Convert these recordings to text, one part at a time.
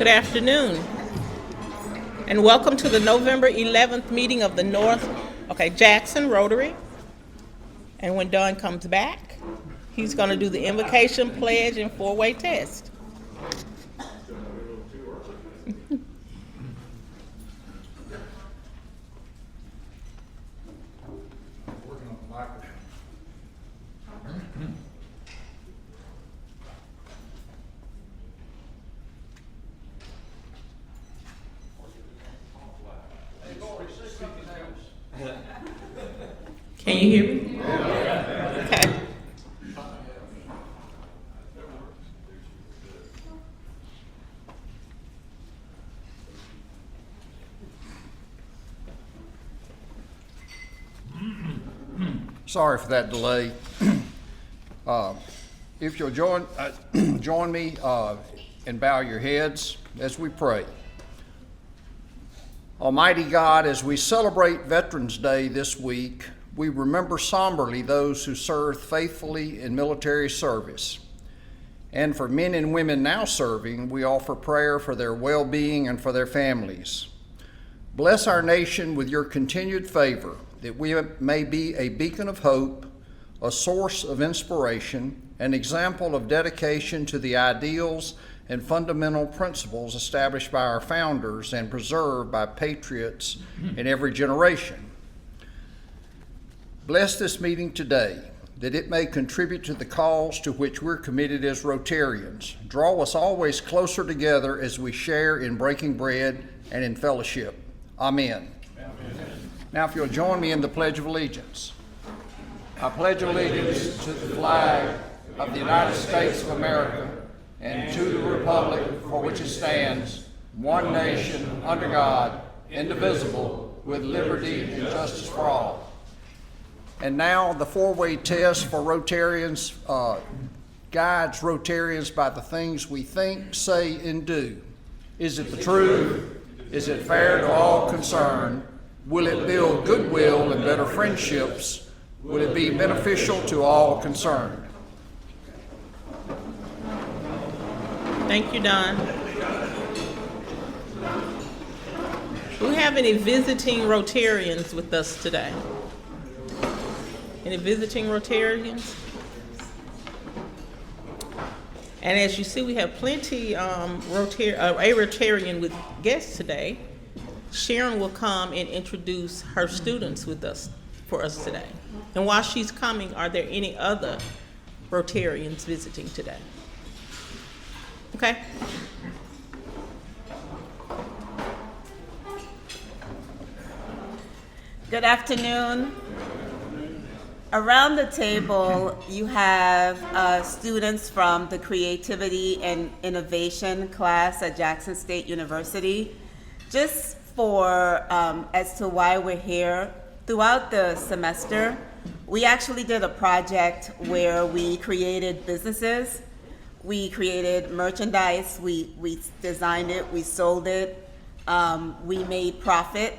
Good afternoon, and welcome to the November 11th meeting of the Jackson Rotary. And when Don comes back, he's going to do the invocation, pledge, and four-way test. Can you hear me? Okay. Sorry for that delay. If you'll join me and bow your heads as we pray. Almighty God, as we celebrate Veterans Day this week, we remember somberly those who served faithfully in military service. And for men and women now serving, we offer prayer for their well-being and for their families. Bless our nation with your continued favor, that we may be a beacon of hope, a source of inspiration, an example of dedication to the ideals and fundamental principles established by our founders and preserved by patriots in every generation. Bless this meeting today, that it may contribute to the cause to which we're committed as Rotarians. Draw us always closer together as we share in breaking bread and in fellowship. Amen. Amen. Now, if you'll join me in the Pledge of Allegiance. I pledge allegiance to the flag of the United States of America and to the republic for which it stands, one nation, under God, indivisible, with liberty and justice for all. And now the four-way test for Rotarians guides Rotarians by the things we think, say, and do. Is it the truth? Is it fair to all concerned? Will it build goodwill and better friendships? Will it be beneficial to all concerned? Thank you, Don. Do we have any visiting Rotarians with us today? Any visiting Rotarians? And as you see, we have plenty a Rotarian with guests today. Sharon will come and introduce her students for us today. And while she's coming, are there any other Rotarians visiting today? Okay. Good afternoon. Around the table, you have students from the Creativity and Innovation class at Jackson State University. Just for as to why we're here, throughout the semester, we actually did a project where we created businesses. We created merchandise, we designed it, we sold it, we made profit.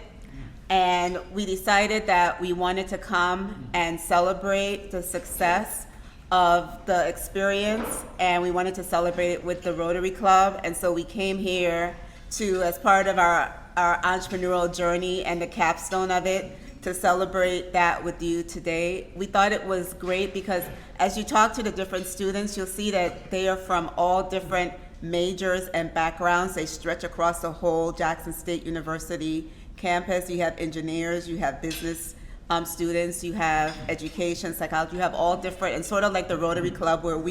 And we decided that we wanted to come and celebrate the success of the experience, and we wanted to celebrate it with the Rotary Club. And so we came here to, as part of our entrepreneurial journey and the capstone of it, to celebrate that with you today. We thought it was great because as you talk to the different students, you'll see that they are from all different majors and backgrounds. They stretch across the whole Jackson State University campus. You have engineers, you have business students, you have education, psychology, you have all different, and sort of like the Rotary Club where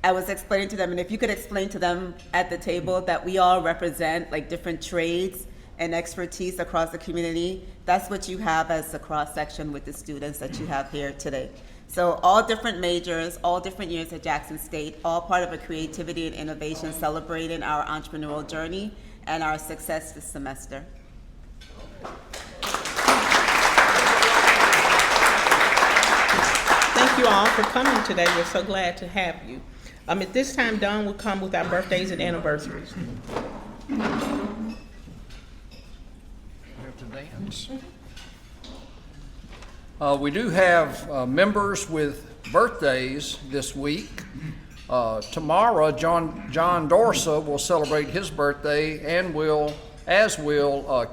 I was explaining to them, and if you could explain to them at the table that we all represent like different trades and expertise across the community, that's what you have as a cross-section with the students that you have here today. So all different majors, all different years at Jackson State, all part of a creativity and innovation celebrating our entrepreneurial journey and our success this semester. Thank you all for coming today. We're so glad to have you. At this time, Don will come with our birthdays and anniversaries. We have to dance. We do have members with birthdays this week. Tomorrow, John Dorsa will celebrate his birthday, and will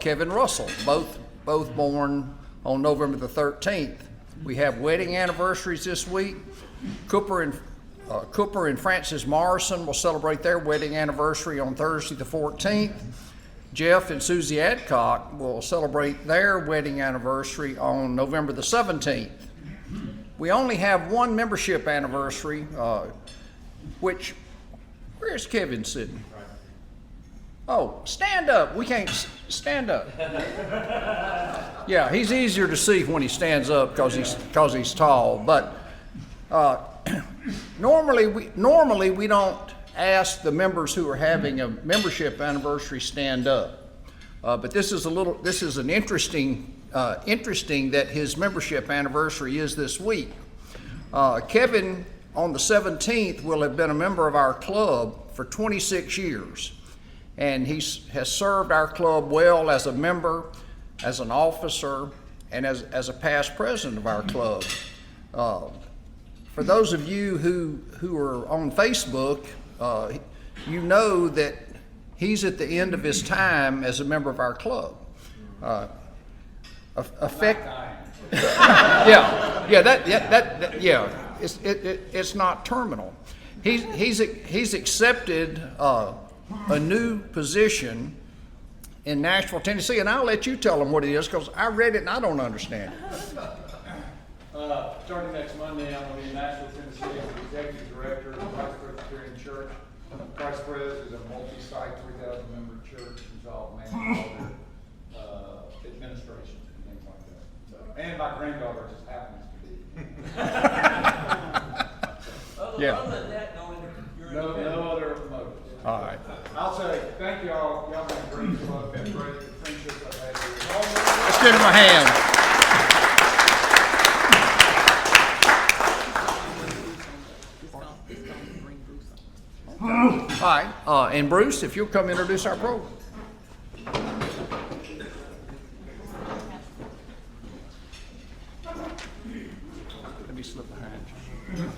Kevin Russell, both born on November the 13th. We have wedding anniversaries this week. Cooper and Frances Morrison will celebrate their wedding anniversary on Thursday the 14th. Jeff and Susie Adcock will celebrate their wedding anniversary on November the 17th. We only have one membership anniversary, where's Kevin sitting? Oh, stand up. We can't stand up. Yeah, he's easier to see when he stands up because he's tall. But normally we don't ask the members who are having a membership anniversary stand up. But this is an interesting that his membership anniversary is this week. Kevin, on the 17th, will have been a member of our club for 26 years. And he has served our club well as a member, as an officer, and as a past president of our club. For those of you who are on Facebook, you know that he's at the end of his time as a member of our club. It's not terminal. He's accepted a new position in Nashville, Tennessee, and I'll let you tell him what it is because I read it and I don't understand it. Starting next Monday, I'm going to be in Nashville, Tennessee as the Executive Director of the Christ Presbyterian Church. Christ Pres is a multi-site, 3,000-member church involved managing all their administration and things like that. So, and my granddaughter just happens to be. Yeah. Other than that, No other motives. All right. I'll say thank you all. Y'all been great. Y'all been great. The friendships I've had here. Let's give him a hand. All right, and Bruce, if you'll come introduce our program. Let me slip behind you.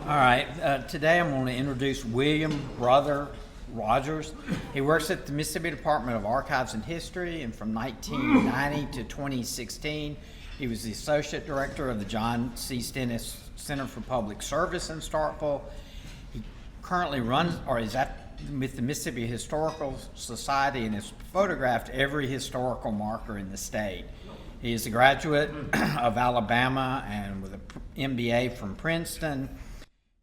All right, today I'm going to introduce William Brother Rogers. He works at the Mississippi Department of Archives and History, and from 1990 to 2016, he was the Associate Director of the John C. Stennis Center for Public Service in Starkville. He currently runs, or is with the Mississippi Historical Society, and has photographed every historical marker in the state. He is a graduate of Alabama and with an MBA from Princeton.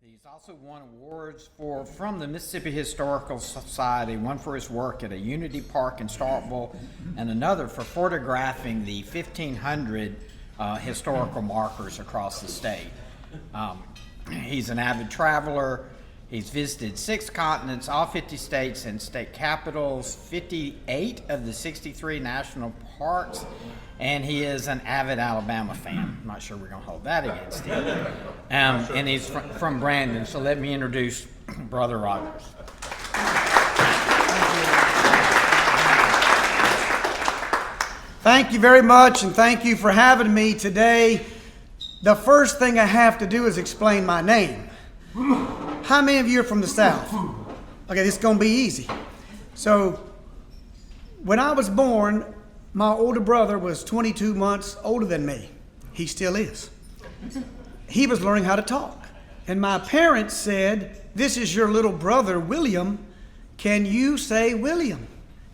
He's also won awards from the Mississippi Historical Society, one for his work at a Unity Park in Starkville, and another for photographing the 1,500 historical markers across the state. He's an avid traveler. He's visited 6 continents, all 50 states and state capitals, 58 of the 63 national parks, and he is an avid Alabama fan. I'm not sure we're going to hold that against him. And he's from Brandon, so let me introduce Brother Rogers. Thank you very much, and thank you for having me today. The first thing I have to do is explain my name. How many of you are from the South? Okay, this is going to be easy. So, when I was born, my older brother was 22 months older than me. He still is. He was learning how to talk. And my parents said, "This is your little brother, William. Can you say William?"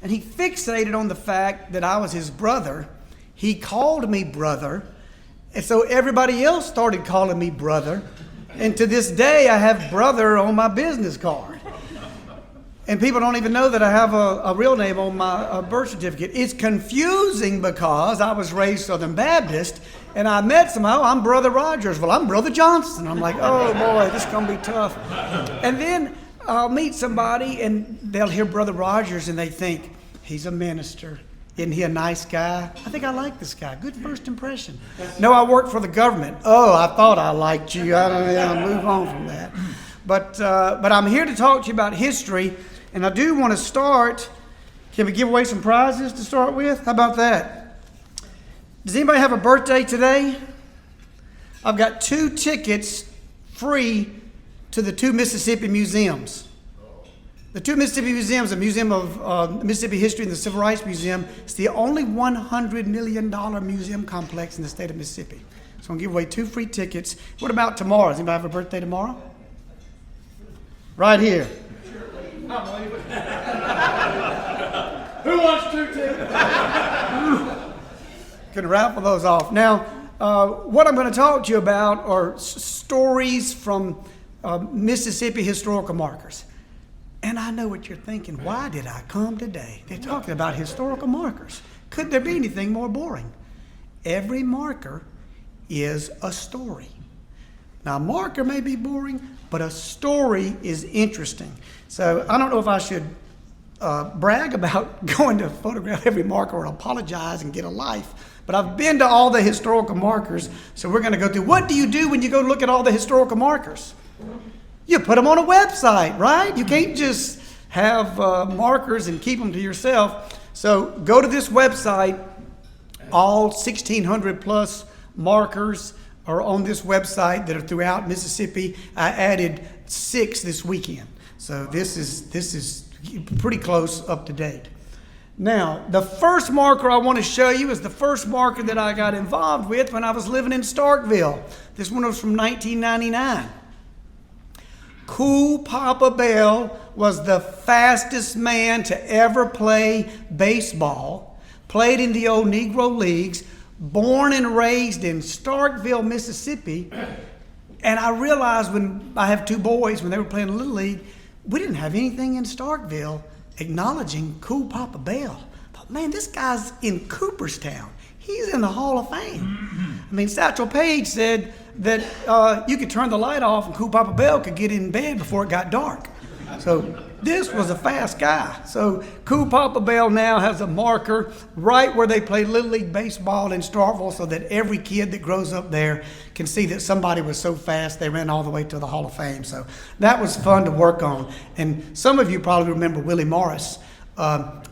And he fixated on the fact that I was his brother. He called me brother. And so everybody else started calling me brother. And to this day, I have brother on my business card. And people don't even know that I have a real name on my birth certificate. It's confusing because I was raised Southern Baptist, and I met somehow, I'm Brother Rogers. Well, I'm Brother Johnson. I'm like, oh boy, this is going to be tough. And then I'll meet somebody, and they'll hear Brother Rogers, and they think, he's a minister. Isn't he a nice guy? I think I like this guy. Good first impression. No, I work for the government. Oh, I thought I liked you. I'll move on from that. But I'm here to talk to you about history, and I do want to start. Can we give away some prizes to start with? How about that? Does anybody have a birthday today? I've got 2 tickets free to the two Mississippi museums. The two Mississippi museums, the Museum of Mississippi History and the Civil Rights Museum, it's the only $100 million museum complex in the state of Mississippi. So I'm going to give away 2 free tickets. What about tomorrow? Does anybody have a birthday tomorrow? Right here. Who wants 2 tickets? Gonna raffle those off. Now, what I'm going to talk to you about are stories from Mississippi historical markers. And I know what you're thinking. Why did I come today? They're talking about historical markers. Could there be anything more boring? Every marker is a story. Now, a marker may be boring, but a story is interesting. So I don't know if I should brag about going to photograph every marker or apologize and get a life, but I've been to all the historical markers, so we're going to go through. What do you do when you go look at all the historical markers? You put them on a website, right? You can't just have markers and keep them to yourself. So go to this website. All 1,600 plus markers are on this website that are throughout Mississippi. I added 6 this weekend. So this is pretty close up to date. Now, the first marker I want to show you is the first marker that I got involved with when I was living in Starkville. This one was from 1999. Cool Papa Bell was the fastest man to ever play baseball, played in the old Negro Leagues, born and raised in Starkville, Mississippi. And I realized when I have 2 boys, when they were playing Little League, we didn't have anything in Starkville acknowledging Cool Papa Bell. But man, this guy's in Cooperstown. He's in the Hall of Fame. I mean, Satchel Paige said that you could turn the light off and Cool Papa Bell could get in bed before it got dark. So this was a fast guy. So Cool Papa Bell now has a marker right where they play Little League Baseball in Starkville so that every kid that grows up there can see that somebody was so fast they ran all the way to the Hall of Fame. So that was fun to work on. And some of you probably remember Willie Morris.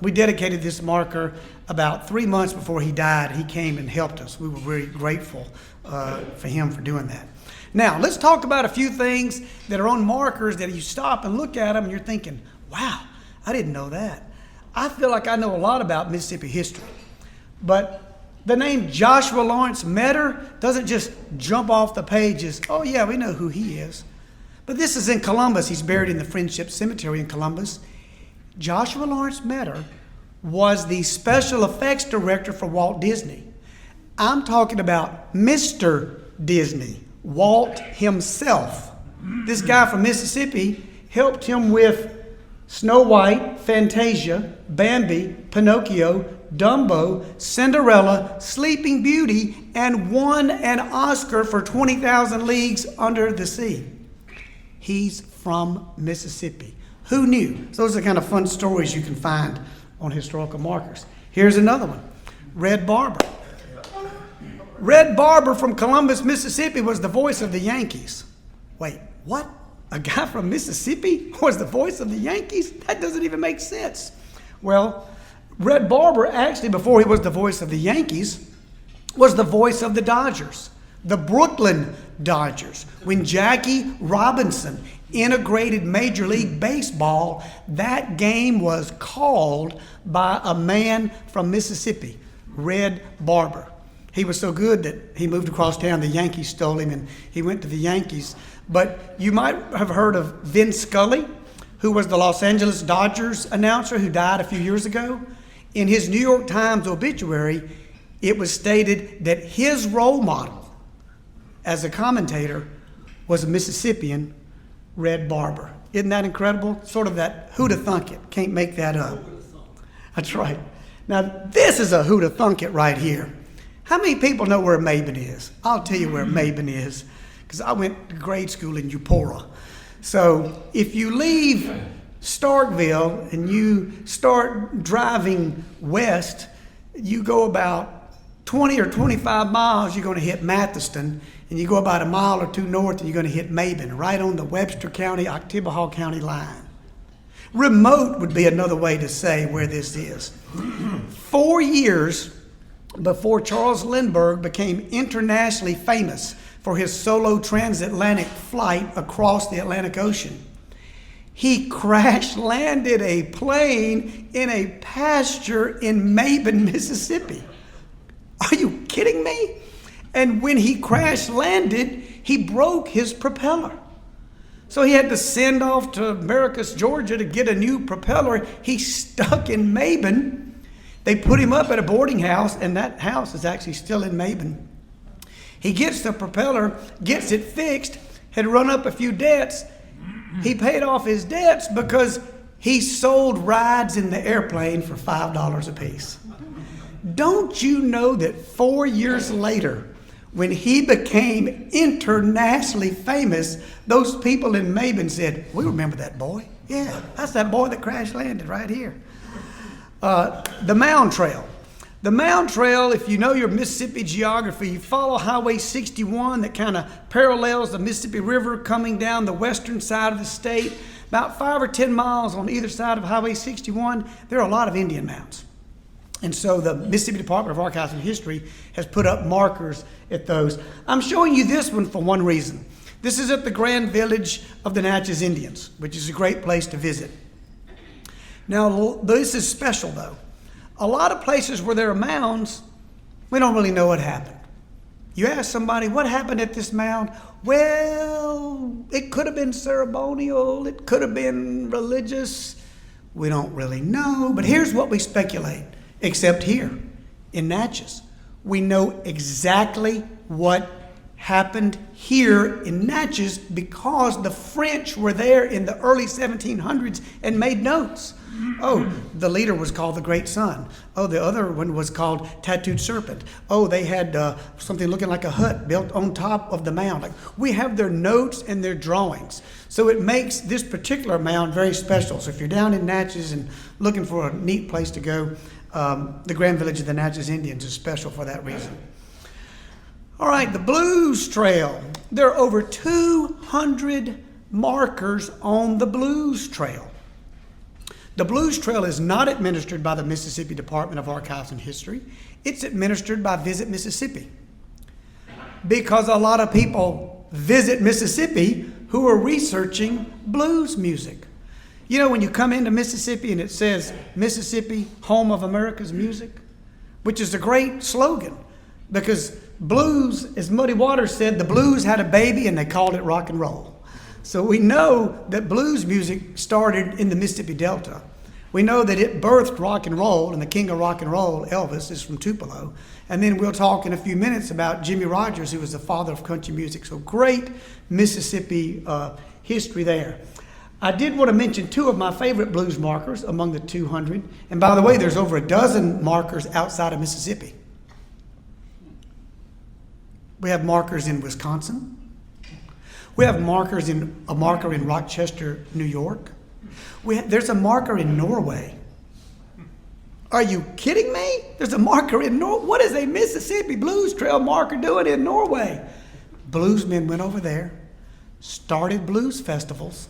We dedicated this marker about 3 months before he died. He came and helped us. We were very grateful for him for doing that. Now, let's talk about a few things that are on markers that you stop and look at them and you're thinking, wow, I didn't know that. I feel like I know a lot about Mississippi history. But the name Joshua Lawrence Metter doesn't just jump off the pages. Oh, yeah, we know who he is. But this is in Columbus. He's buried in the Friendship Cemetery in Columbus. Joshua Lawrence Metter was the special effects director for Walt Disney. I'm talking about Mr. Disney, Walt himself. This guy from Mississippi helped him with Snow White, Fantasia, Bambi, Pinocchio, Dumbo, Cinderella, Sleeping Beauty, and won an Oscar for 20,000 Leagues Under the Sea. He's from Mississippi. Who knew? So those are the kind of fun stories you can find on historical markers. Here's another one. Red Barber. Red Barber from Columbus, Mississippi was the voice of the Yankees. Wait, what? A guy from Mississippi was the voice of the Yankees? That doesn't even make sense. Well, Red Barber actually, before he was the voice of the Yankees, was the voice of the Dodgers, the Brooklyn Dodgers. When Jackie Robinson integrated Major League Baseball, that game was called by a man from Mississippi, Red Barber. He was so good that he moved across town. The Yankees stole him, and he went to the Yankees. But you might have heard of Vin Scully, who was the Los Angeles Dodgers announcer who died a few years ago. In his New York Times obituary, it was stated that his role model as a commentator was a Mississippian, Red Barber. Isn't that incredible? Sort of that who'da thunk it. Can't make that up. That's right. Now, this is a who'da thunk it right here. How many people know where Mabon is? I'll tell you where Mabon is, because I went to grade school in Eupora. So if you leave Starkville and you start driving west, you go about 20 or 25 miles, you're going to hit Mathiston, and you go about a mile or 2 north, and you're going to hit Mabon, right on the Webster County, Oktibbeha County line. Remote would be another way to say where this is. 4 years before Charles Lindbergh became internationally famous for his solo transatlantic flight across the Atlantic Ocean. He crash landed a plane in a pasture in Mabin, Mississippi. Are you kidding me? And when he crash landed, he broke his propeller. So he had to send off to Maracus, Georgia to get a new propeller. He's stuck in Mabin. They put him up at a boarding house, and that house is actually still in Mabin. He gets the propeller, gets it fixed, had run up a few debts. He paid off his debts because he sold rides in the airplane for $5 a piece. Don't you know that 4 years later, when he became internationally famous, those people in Mabin said, "We remember that boy. Yeah, that's that boy that crash landed right here." The Mound Trail. The Mound Trail, if you know your Mississippi geography, you follow Highway 61 that kind of parallels the Mississippi River coming down the western side of the state. About 5 or 10 miles on either side of Highway 61, there are a lot of Indian mounds. And so the Mississippi Department of Archives and History has put up markers at those. I'm showing you this one for one reason. This is at the Grand Village of the Natchez Indians, which is a great place to visit. Now, this is special though. A lot of places where there are mounds, we don't really know what happened. You ask somebody, what happened at this mound? Well, it could have been ceremonial, it could have been religious. We don't really know, but here's what we speculate. Except here in Natchez, we know exactly what happened here in Natchez because the French were there in the early 1700s and made notes. Oh, the leader was called the Great Sun. Oh, the other one was called Tattooed Serpent. Oh, they had something looking like a hut built on top of the mound. Like, we have their notes and their drawings. So it makes this particular mound very special. So if you're down in Natchez and looking for a neat place to go, the Grand Village of the Natchez Indians is special for that reason. All right, the Blues Trail. There are over 200 markers on the Blues Trail. The Blues Trail is not administered by the Mississippi Department of Archives and History. It's administered by Visit Mississippi. Because a lot of people visit Mississippi who are researching blues music. You know, when you come into Mississippi and it says, Mississippi, home of America's music, which is a great slogan because blues, as Muddy Waters said, the blues had a baby and they called it rock and roll. So we know that blues music started in the Mississippi Delta. We know that it birthed rock and roll, and the king of rock and roll, Elvis, is from Tupelo. And then we'll talk in a few minutes about Jimmy Rogers, who was the father of country music. So great Mississippi history there. I did want to mention two of my favorite blues markers among the 200. And by the way, there's over a dozen markers outside of Mississippi. We have markers in Wisconsin. We have a marker in Rochester, New York. There's a marker in Norway. Are you kidding me? There's a marker in Norway. What is a Mississippi Blues Trail marker doing in Norway? Bluesmen went over there, started blues festivals,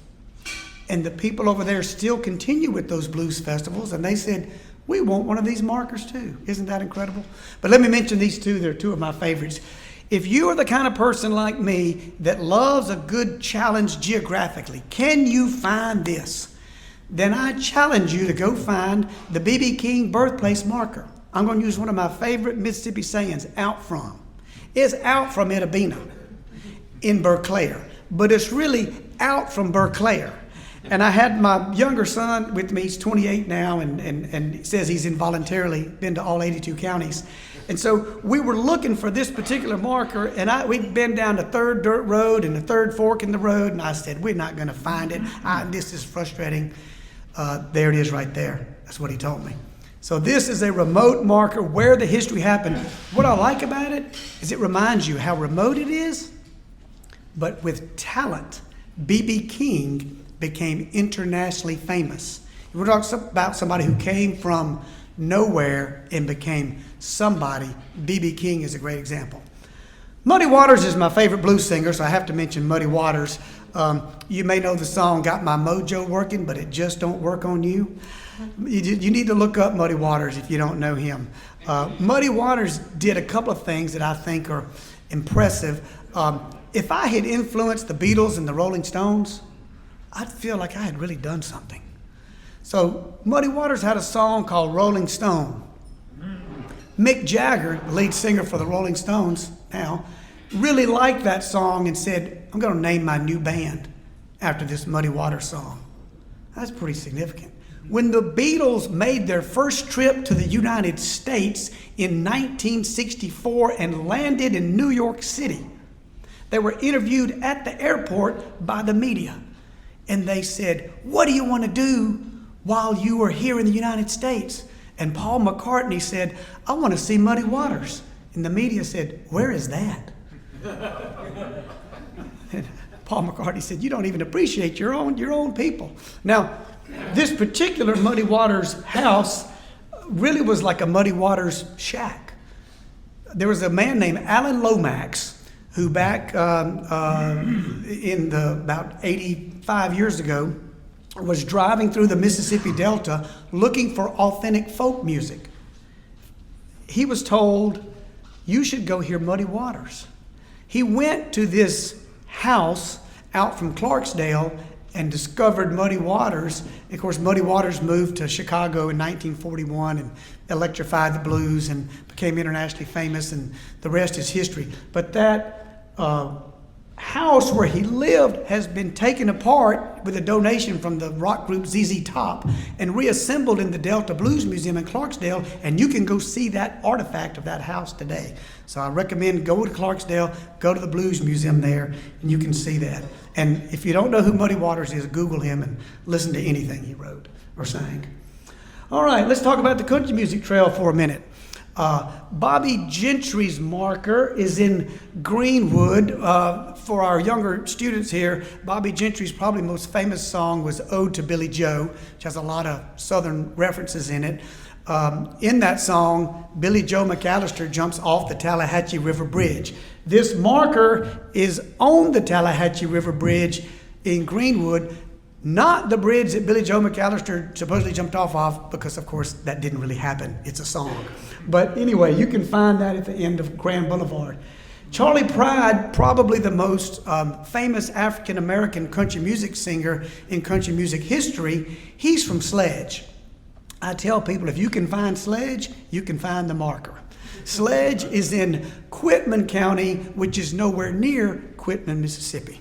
and the people over there still continue with those blues festivals, and they said, we want one of these markers too. Isn't that incredible? But let me mention these two. They're two of my favorites. If you are the kind of person like me that loves a good challenge geographically, can you find this? Then I challenge you to go find the B.B. King birthplace marker. I'm going to use one of my favorite Mississippi sayings, out from. It's out from Itabena in Berkeley, but it's really out from Berkeley. And I had my younger son with me, he's 28 now, and he says he's involuntarily been to all 82 counties. And so we were looking for this particular marker, and we'd been down the third dirt road and the third fork in the road, and I said, we're not going to find it. This is frustrating. There it is right there. That's what he told me. So this is a remote marker where the history happened. What I like about it is it reminds you how remote it is, but with talent. B.B. King became internationally famous. We're talking about somebody who came from nowhere and became somebody. B.B. King is a great example. Muddy Waters is my favorite blues singer, so I have to mention Muddy Waters. You may know the song, Got My Mojo Working, but it just don't work on you. You need to look up Muddy Waters if you don't know him. Muddy Waters did a couple of things that I think are impressive. If I had influenced the Beatles and the Rolling Stones, I'd feel like I had really done something. So Muddy Waters had a song called Rolling Stone. Mick Jagger, the lead singer for the Rolling Stones now, really liked that song and said, I'm going to name my new band after this Muddy Waters song. That's pretty significant. When the Beatles made their first trip to the United States in 1964 and landed in New York City, they were interviewed at the airport by the media. And they said, what do you want to do while you are here in the United States? And Paul McCartney said, I want to see Muddy Waters. And the media said, where is that? And Paul McCartney said, you don't even appreciate your own people. Now, this particular Muddy Waters house really was like a Muddy Waters shack. There was a man named Alan Lomax who back in about 85 years ago was driving through the Mississippi Delta looking for authentic folk music. He was told, you should go hear Muddy Waters. He went to this house out from Clarksdale and discovered Muddy Waters. Of course, Muddy Waters moved to Chicago in 1941 and electrified the blues and became internationally famous, and the rest is history. But that house where he lived has been taken apart with a donation from the rock group ZZ Top and reassembled in the Delta Blues Museum in Clarksdale, and you can go see that artifact of that house today. So I recommend go to Clarksdale, go to the Blues Museum there, and you can see that. And if you don't know who Muddy Waters is, Google him and listen to anything he wrote or sang. All right, let's talk about the country music trail for a minute. Bobby Gentry's marker is in Greenwood. For our younger students here, Bobby Gentry's probably most famous song was Ode to Billy Joe, which has a lot of Southern references in it. In that song, Billy Joe McAllister jumps off the Tallahatchie River Bridge. This marker is on the Tallahatchie River Bridge in Greenwood, not the bridge that Billy Joe McAllister supposedly jumped off of, because of course that didn't really happen. It's a song. But anyway, you can find that at the end of Grand Boulevard. Charlie Pride, probably the most famous African-American country music singer in country music history, he's from Sledge. I tell people, if you can find Sledge, you can find the marker. Sledge is in Quitman County, which is nowhere near Quitman, Mississippi.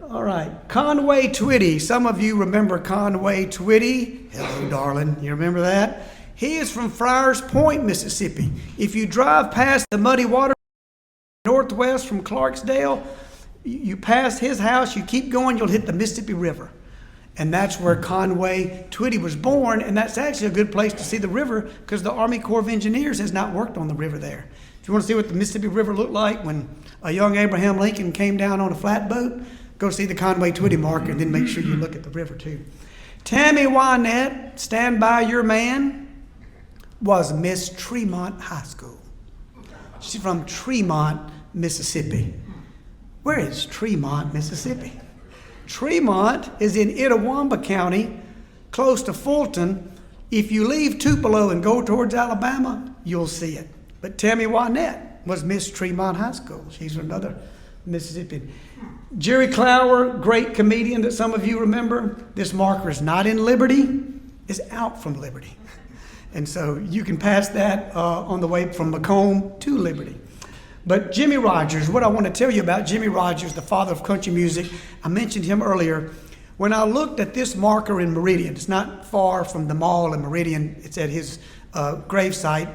All right, Conway Twitty. Some of you remember Conway Twitty. Hello, darling. You remember that? He is from Friars Point, Mississippi. If you drive past the Muddy Waters northwest from Clarksdale, you pass his house, you keep going, you'll hit the Mississippi River. And that's where Conway Twitty was born, and that's actually a good place to see the river because the Army Corps of Engineers has not worked on the river there. If you want to see what the Mississippi River looked like when a young Abraham Lincoln came down on a flatboat, go see the Conway Twitty marker and then make sure you look at the river too. Tammy Wynette, Stand By Your Man, was Miss Tremont High School. She's from Tremont, Mississippi. Where is Tremont, Mississippi? Tremont is in Itawamba County, close to Fulton. If you leave Tupelo and go towards Alabama, you'll see it. But Tammy Wynette was Miss Tremont High School. She's another Mississippian. Jerry Clower, great comedian that some of you remember. This marker is not in Liberty, it's out from Liberty. And so you can pass that on the way from Macomb to Liberty. But Jimmy Rogers, what I want to tell you about Jimmy Rogers, the father of country music, I mentioned him earlier. When I looked at this marker in Meridian, it's not far from the mall in Meridian, it's at his gravesite.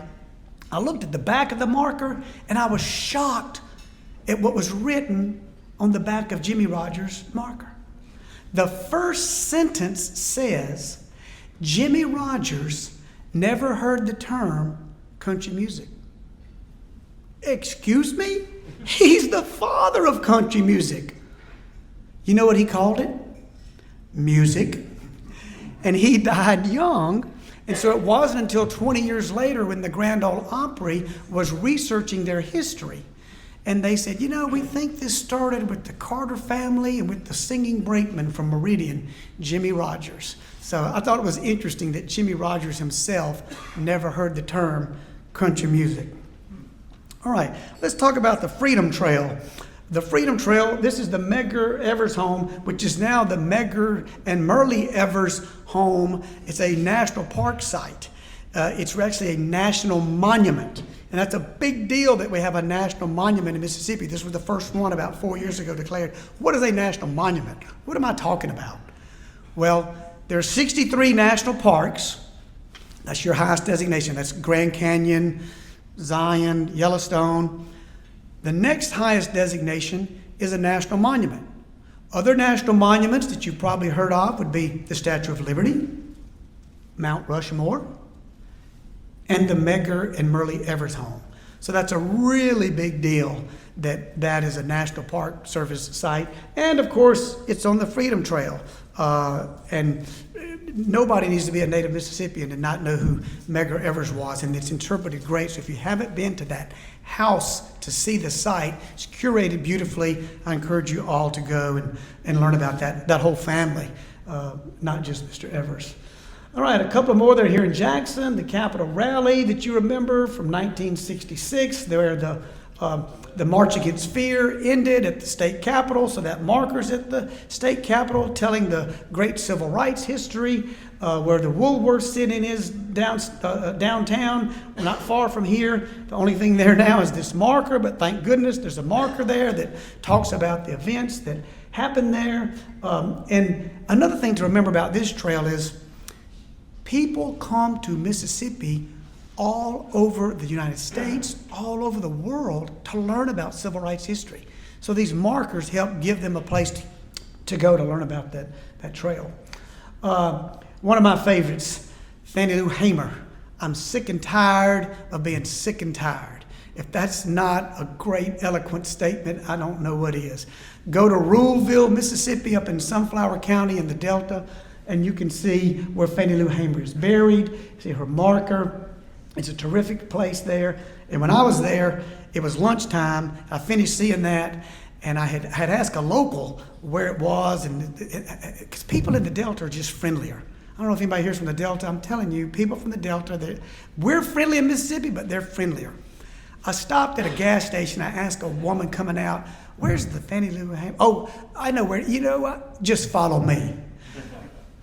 I looked at the back of the marker and I was shocked at what was written on the back of Jimmy Rogers' marker. The first sentence says, Jimmy Rogers never heard the term country music. Excuse me? He's the father of country music. You know what he called it? Music. And he died young. And so it wasn't until 20 years later when the Grand Ole Opry was researching their history. And they said, you know, we think this started with the Carter family and with the singing brakeman from Meridian, Jimmy Rogers. So I thought it was interesting that Jimmy Rogers himself never heard the term country music. All right, let's talk about the Freedom Trail. The Freedom Trail, this is the Medgar Evers home, which is now the Medgar and Merle Evers home. It's a national park site. It's actually a national monument. And that's a big deal that we have a national monument in Mississippi. This was the first one about 4 years ago declared. What is a national monument? What am I talking about? Well, there are 63 national parks. That's your highest designation. That's Grand Canyon, Zion, Yellowstone. The next highest designation is a national monument. Other national monuments that you've probably heard of would be the Statue of Liberty, Mount Rushmore, and the Medgar and Merle Evers home. So that's a really big deal that that is a National Park Service site. And of course, it's on the Freedom Trail. And nobody needs to be a native Mississippian and not know who Medgar Evers was. And it's interpreted great. So if you haven't been to that house to see the site, it's curated beautifully. I encourage you all to go and learn about that whole family, not just Mr. Evers. All right, a couple more. They're here in Jackson, the Capitol Rally that you remember from 1966. They're the March Against Fear ended at the state capitol, so that marker's at the state capitol telling the great civil rights history, where the Woolworth sit-in is downtown, not far from here. The only thing there now is this marker, but thank goodness there's a marker there that talks about the events that happened there. And another thing to remember about this trail is people come to Mississippi all over the United States, all over the world to learn about civil rights history. So these markers help give them a place to go to learn about that trail. One of my favorites, Fannie Lou Hamer. I'm sick and tired of being sick and tired. If that's not a great, eloquent statement, I don't know what is. Go to Ruleville, Mississippi, up in Sunflower County in the Delta, and you can see where Fannie Lou Hamer is buried. See her marker. It's a terrific place there. And when I was there, it was lunchtime. I finished seeing that, and I had asked a local where it was, and because people in the Delta are just friendlier. I don't know if anybody here's from the Delta. I'm telling you, people from the Delta, we're friendly in Mississippi, but they're friendlier. I stopped at a gas station. I asked a woman coming out, "Where's the Fannie Lou Hamer?" "Oh, I know where. You know what? Just follow me."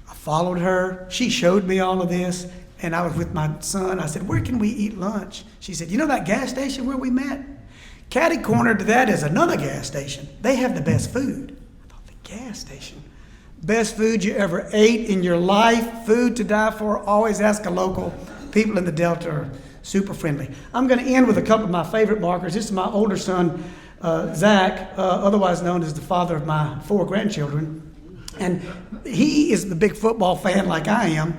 I followed her. She showed me all of this. And I was with my son. I said, "Where can we eat lunch?" She said, "You know that gas station where we met? Catty corner to that is another gas station. They have the best food." I thought, the gas station? Best food you ever ate in your life, food to die for. Always ask a local. People in the Delta are super friendly. I'm going to end with a couple of my favorite markers. This is my older son, Zach, otherwise known as the father of my 4 grandchildren. And he is the big football fan like I am.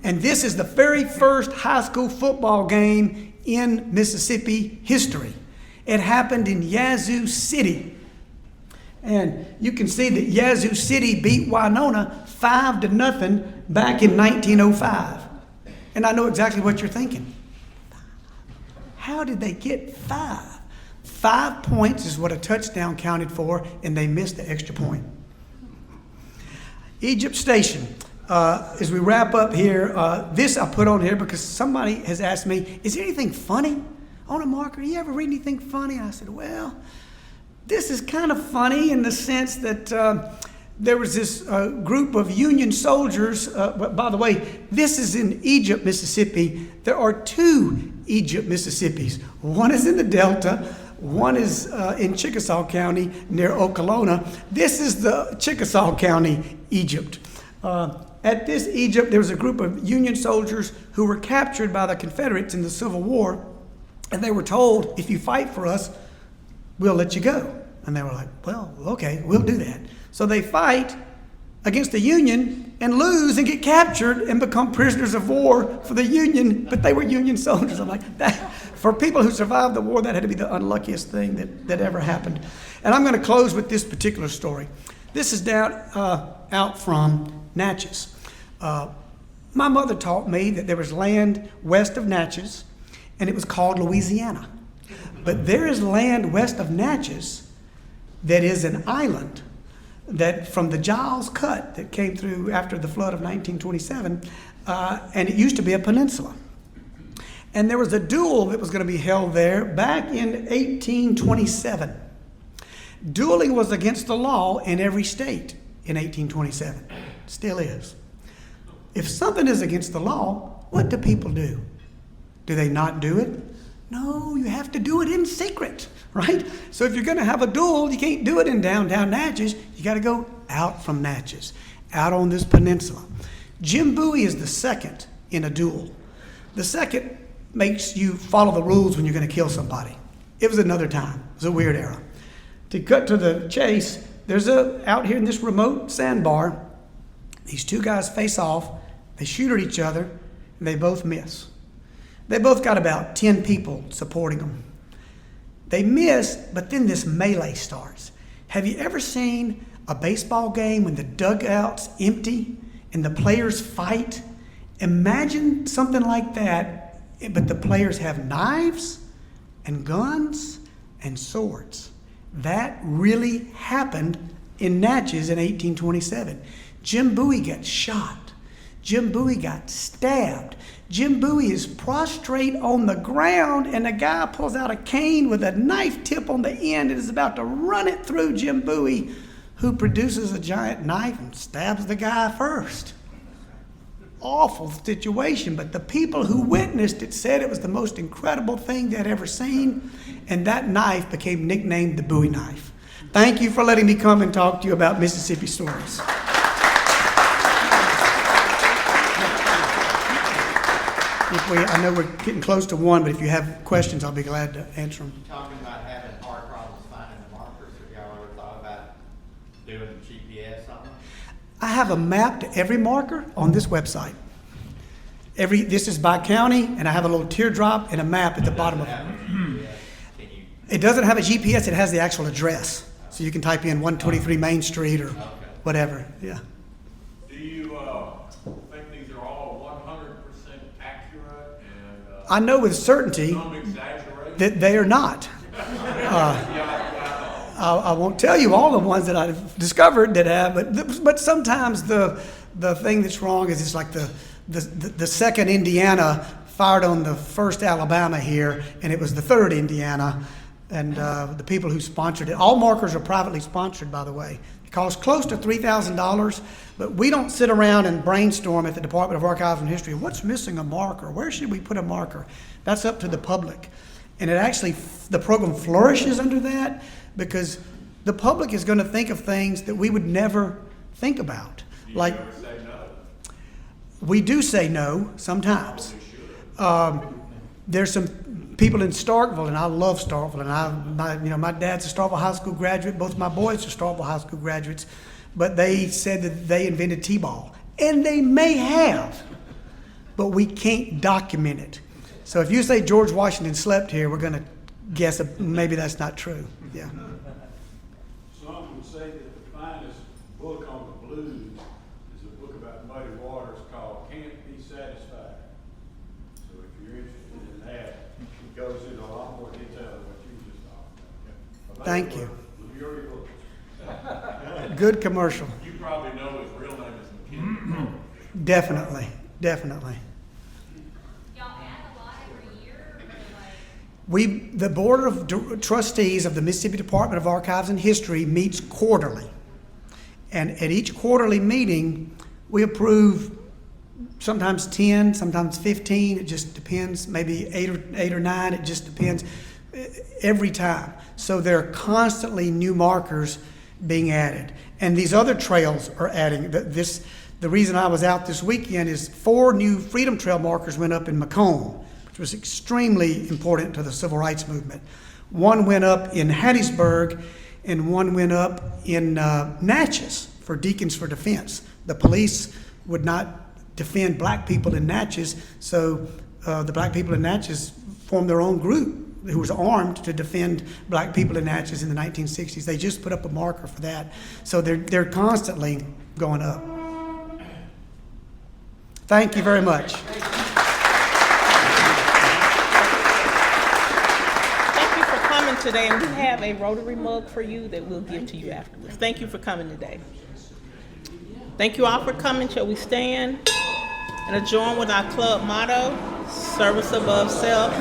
And this is the very first high school football game in Mississippi history. It happened in Yazoo City. And you can see that Yazoo City beat Winona 5-0 back in 1905. And I know exactly what you're thinking. How did they get 5? 5 points is what a touchdown counted for, and they missed the extra point. Egypt Station. As we wrap up here, this I put on here because somebody has asked me, "Is there anything funny on a marker? You ever read anything funny?" And I said, "Well, this is kind of funny in the sense that there was this group of Union soldiers. But by the way, this is in Egypt, Mississippi. There are 2 Egypt, Mississippis. One is in the Delta. One is in Chickasaw County near Okolona. This is the Chickasaw County, Egypt. At this Egypt, there was a group of Union soldiers who were captured by the Confederates in the Civil War, and they were told, "If you fight for us, we'll let you go." And they were like, "Well, okay, we'll do that." So they fight against the Union and lose and get captured and become prisoners of war for the Union, but they were Union soldiers. I'm like, that, for people who survived the war, that had to be the unluckiest thing that ever happened. And I'm going to close with this particular story. This is down out from Natchez. My mother taught me that there was land west of Natchez, and it was called Louisiana. But there is land west of Natchez that is an island that from the Giles Cut that came through after the flood of 1927, and it used to be a peninsula. And there was a duel that was going to be held there back in 1827. Dueling was against the law in every state in 1827. Still is. If something is against the law, what do people do? Do they not do it? No, you have to do it in secret, right? So if you're going to have a duel, you can't do it in downtown Natchez. You got to go out from Natchez, out on this peninsula. Jim Bowie is the second in a duel. The second makes you follow the rules when you're going to kill somebody. It was another time. It was a weird era. To cut to the chase, there's out here in this remote sandbar, these two guys face off, they shoot at each other, and they both miss. They both got about 10 people supporting them. They miss, but then this melee starts. Have you ever seen a baseball game when the dugout's empty and the players fight? Imagine something like that, but the players have knives and guns and swords. That really happened in Natchez in 1827. Jim Bowie got shot. Jim Bowie got stabbed. Jim Bowie is prostrate on the ground, and a guy pulls out a cane with a knife tip on the end and is about to run it through Jim Bowie, who produces a giant knife and stabs the guy first. Awful situation, but the people who witnessed it said it was the most incredible thing they'd ever seen, and that knife became nicknamed the Bowie knife. Thank you for letting me come and talk to you about Mississippi stories. I know we're getting close to 1, but if you have questions, I'll be glad to answer them. Talking about having hard problems finding the markers, have y'all ever thought about doing GPS on them? I have a map to every marker on this website. This is by county, and I have a little teardrop and a map at the bottom of it. It doesn't have a GPS, it has the actual address. So you can type in 123 Main Street or whatever, yeah. Do you think these are all 100% accurate and I know with certainty some exaggeration? that they are not. I won't tell you all the ones that I've discovered that have, but sometimes the thing that's wrong is it's like the second Indiana fired on the first Alabama here, and it was the third Indiana, and the people who sponsored it. All markers are privately sponsored, by the way. It costs close to $3,000, but we don't sit around and brainstorm at the Department of Archives and History. What's missing a marker? Where should we put a marker? That's up to the public. And it actually, the program flourishes under that because the public is going to think of things that we would never think about. Do you ever say no? We do say no sometimes. There's some people in Starkville, and I love Starkville, and my dad's a Starkville High School graduate. Both my boys are Starkville High School graduates, but they said that they invented T-ball, and they may have, but we can't document it. So if you say George Washington slept here, we're going to guess maybe that's not true. Yeah. Some would say that the finest book on the blues is a book about muddy waters called Can't Be Satisfied. So if you're interested in that, it goes into a lot more detail than what you just talked about. Thank you. Very good. Good commercial. You probably know his real name is McKinney. Definitely. Y'all add a lot every year? Or like... The Board of Trustees of the Mississippi Department of Archives and History meets quarterly. And at each quarterly meeting, we approve sometimes 10, sometimes 15. It just depends, maybe eight or 9. It just depends every time. So there are constantly new markers being added. And these other trails are adding. The reason I was out this weekend is 4 new Freedom Trail markers went up in Macomb, which was extremely important to the civil rights movement. One went up in Hattiesburg, and one went up in Natchez for Deacons for Defense. The police would not defend black people in Natchez, so the black people in Natchez formed their own group who was armed to defend black people in Natchez in the 1960s. They just put up a marker for that. So they're constantly going up. Thank you very much. Thank you for coming today, and we have a Rotary mug for you that we'll give to you afterwards. Thank you for coming today. Thank you all for coming. Shall we stand? And adjourn with our club motto, service above self,